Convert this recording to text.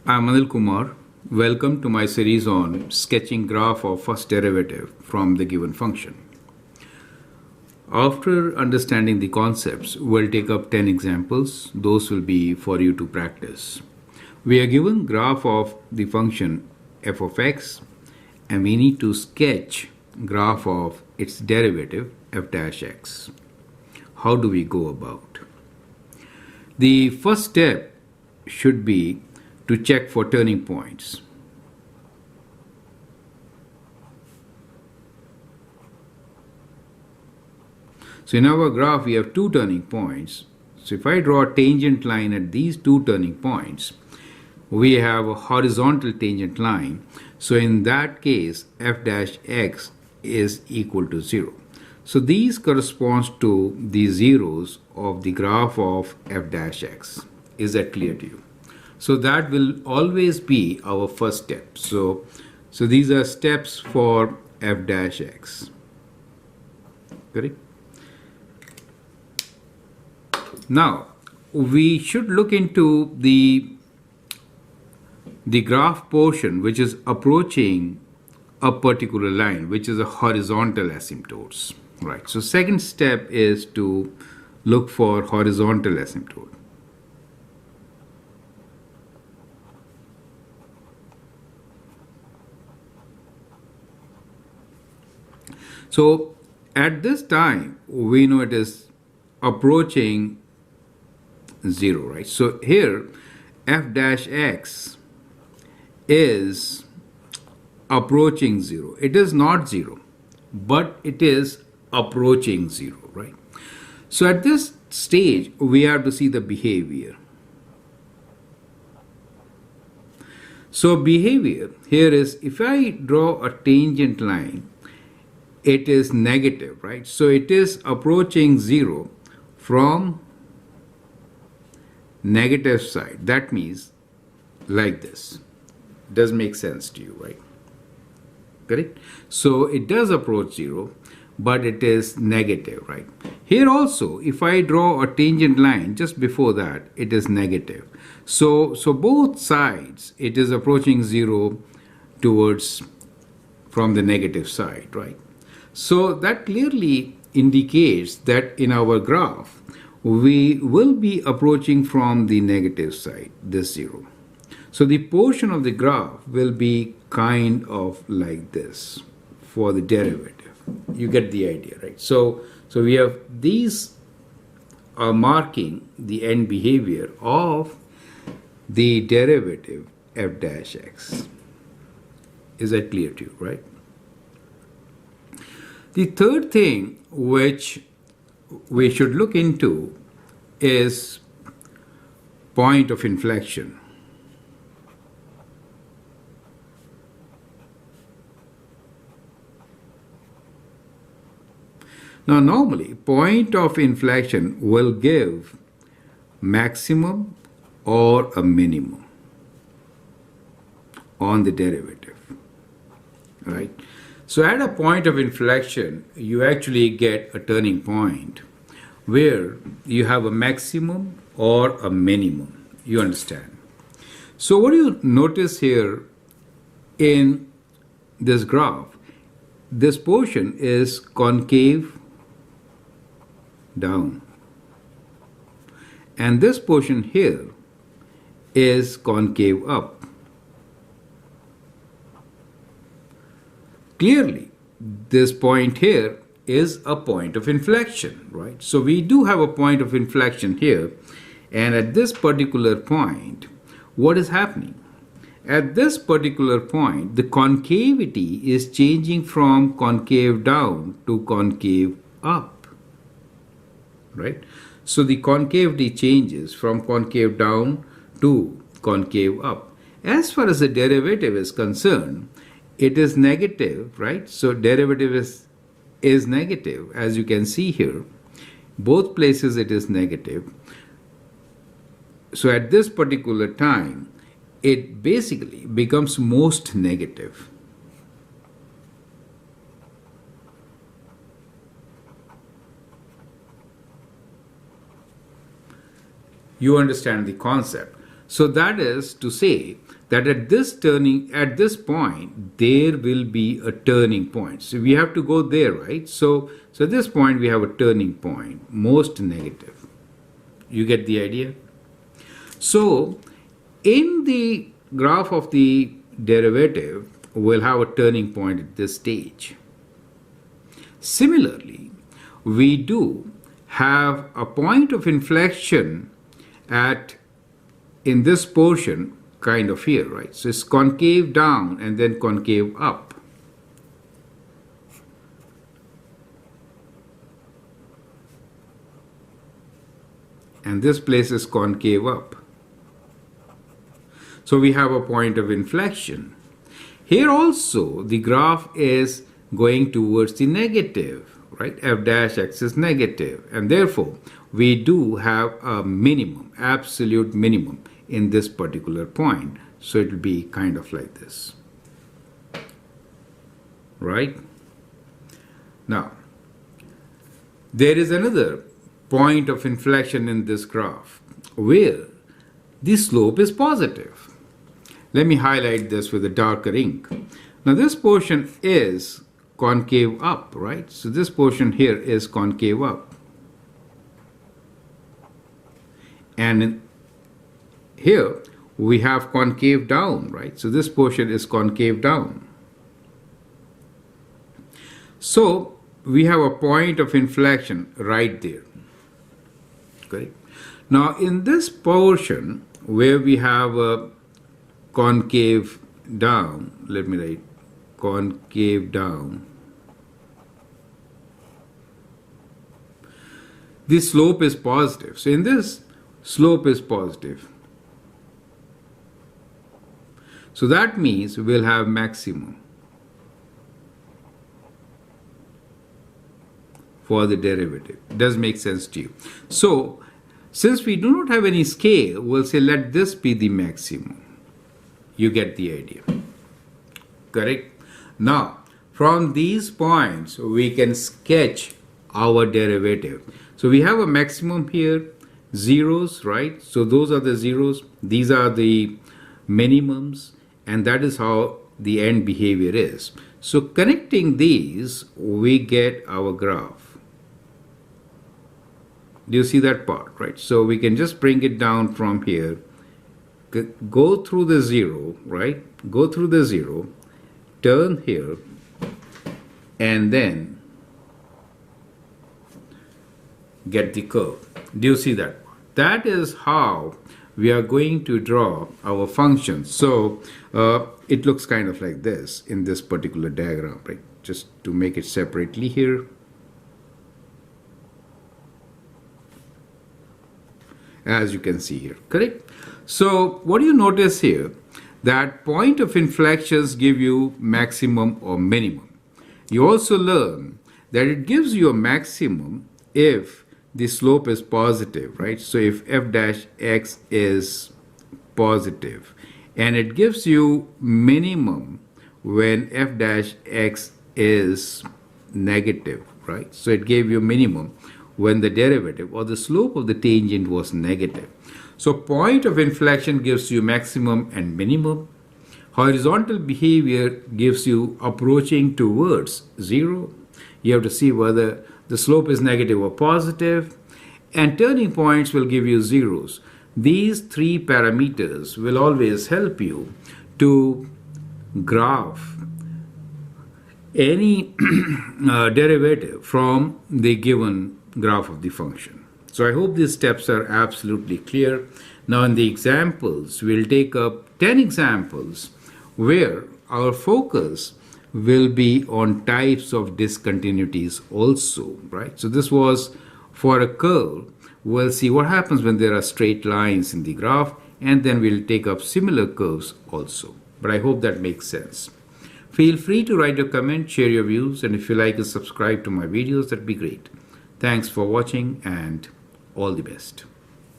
I'm Anil Kumar. Welcome to my series on sketching graph of first derivative from the given function. After understanding the concepts, we'll take up 10 examples. Those will be for you to practice. We are given graph of the function f of x and we need to sketch graph of its derivative f dash x. How do we go about? The first step should be to check for turning points. So in our graph we have two turning points. So if I draw a tangent line at these two turning points, we have a horizontal tangent line. So in that case f dash x is equal to 0. So these corresponds to the zeros of the graph of f dash x. Is that clear to you? So that will always be our first step. So these are steps for f dash x. Correct? Now we should look into the graph portion which is approaching a particular line, which is a horizontal asymptotes. Right. So second step is to look for horizontal asymptote. So at this time, we know it is approaching 0, right? So here, f dash x is approaching 0. It is not 0, but it is approaching 0, right? So at this stage, we have to see the behavior. So behavior here is, if I draw a tangent line, it is negative, right? So it is approaching 0 from negative side. That means like this. Does make sense to you, right? Correct? So it does approach 0, but it is negative, right? Here also, if I draw a tangent line just before that, it is negative. So both sides, it is approaching 0 towards from the negative side, right? So that clearly indicates that in our graph, we will be approaching from the negative side, this 0. So the portion of the graph will be kind of like this for the derivative. You get the idea, right? So we have these are marking the end behavior of the derivative f dash x. Is that clear to you, right? The third thing which we should look into is point of inflection. Now normally point of inflection will give maximum or a minimum on the derivative, right? So at a point of inflection, you actually get a turning point where you have a maximum or a minimum. You understand? So what do you notice here in this graph? This portion is concave down. And this portion here is concave up. Clearly, this point here is a point of inflection, right? So we do have a point of inflection here. And at this particular point, what is happening? At this particular point, the concavity is changing from concave down to concave up, right? So the concavity changes from concave down to concave up. As far as the derivative is concerned, it is negative, right? So derivative is negative, as you can see here. Both places it is negative. So at this particular time, it basically becomes most negative. You understand the concept. So that is to say that at this point, there will be a turning point. So we have to go there, right? So at this point, we have a turning point, most negative. You get the idea? So in the graph of the derivative, we'll have a turning point at this stage. Similarly, we do have a point of inflection in this portion, kind of here, right? So it's concave down and then concave up. And this place is concave up. So we have a point of inflection. Here also, the graph is going towards the negative, right? F dash x is negative, and therefore we do have a minimum, absolute minimum in this particular point. So it will be kind of like this, right? Now, there is another point of inflection in this graph where the slope is positive. Let me highlight this with a darker ink. Now this portion is concave up, right? So this portion here is concave up. And here we have concave down, right? So this portion is concave down. So we have a point of inflection right there. Correct? Now in this portion where we have a concave down, let me write concave down, the slope is positive. So in this, slope is positive. So that means we'll have maximum for the derivative. Does make sense to you? So since we do not have any scale, we'll say let this be the maximum. You get the idea. Correct? Now, from these points, we can sketch our derivative. So we have a maximum here, zeros, right? So those are the zeros. These are the minimums, and that is how the end behavior is. So connecting these, we get our graph. Do you see that part, right? So we can just bring it down from here, go through the zero, right? Go through the zero, turn here, and then get the curve. Do you see that? That is how we are going to draw our function. So it looks kind of like this in this particular diagram, right? Just to make it separately here. As you can see here, correct? So what do you notice here? That point of inflections give you maximum or minimum. You also learn that it gives you a maximum if the slope is positive, right? So if f dash x is positive, and it gives you minimum when f dash x is negative, right? So it gave you minimum when the derivative or the slope of the tangent was negative. So point of inflection gives you maximum and minimum. Horizontal behavior gives you approaching towards zero. You have to see whether the slope is negative or positive. And turning points will give you zeros. These three parameters will always help you to graph any derivative from the given graph of the function. So I hope these steps are absolutely clear. Now in the examples, we'll take up 10 examples where our focus will be on types of discontinuities also, right? So this was for a curve. We'll see what happens when there are straight lines in the graph, and then we'll take up similar curves also. But I hope that makes sense. Feel free to write your comment, share your views, and if you like to subscribe to my videos, that'd be great. Thanks for watching and all the best.